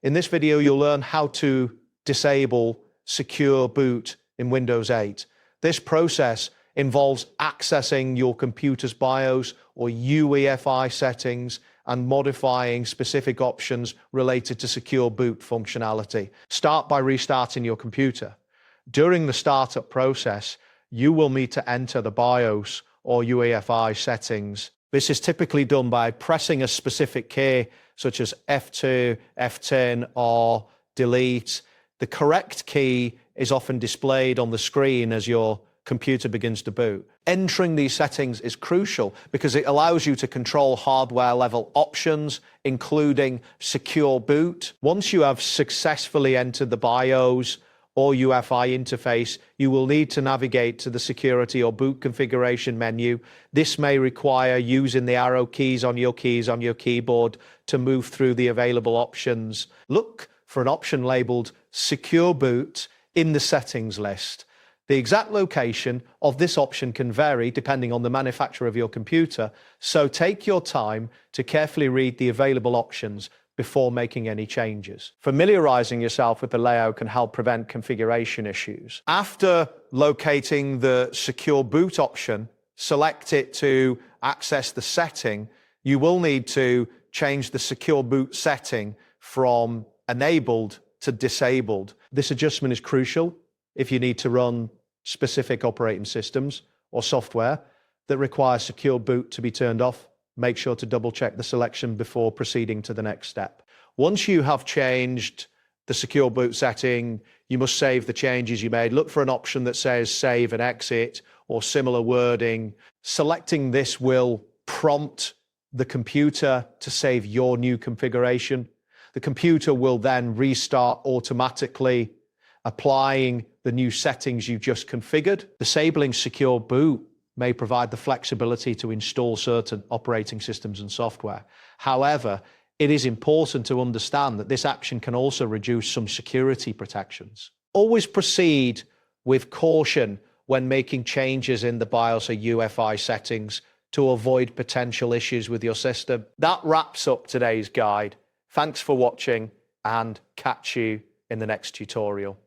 In this video, you'll learn how to disable secure boot in Windows 8. This process involves accessing your computer's BIOS or UEFI settings and modifying specific options related to secure boot functionality. Start by restarting your computer. During the startup process, you will need to enter the BIOS or UEFI settings. This is typically done by pressing a specific key such as F2, F10, or delete. The correct key is often displayed on the screen as your computer begins to boot. Entering these settings is crucial because it allows you to control hardware level options, including secure boot. Once you have successfully entered the BIOS or UEFI interface, you will need to navigate to the security or boot configuration menu. This may require using the arrow keys on your keyboard to move through the available options. Look for an option labeled Secure Boot in the settings list. The exact location of this option can vary depending on the manufacturer of your computer, so take your time to carefully read the available options before making any changes. Familiarizing yourself with the layout can help prevent configuration issues. After locating the secure boot option, select it to access the setting. You will need to change the secure boot setting from enabled to disabled. This adjustment is crucial if you need to run specific operating systems or software that require secure boot to be turned off. Make sure to double check the selection before proceeding to the next step. Once you have changed the secure boot setting, you must save the changes you made. Look for an option that says save and exit or similar wording. Selecting this will prompt the computer to save your new configuration. The computer will then restart automatically, applying the new settings you just configured. Disabling secure boot may provide the flexibility to install certain operating systems and software. However, it is important to understand that this action can also reduce some security protections. Always proceed with caution when making changes in the BIOS or UEFI settings to avoid potential issues with your system. That wraps up today's guide. Thanks for watching and catch you in the next tutorial.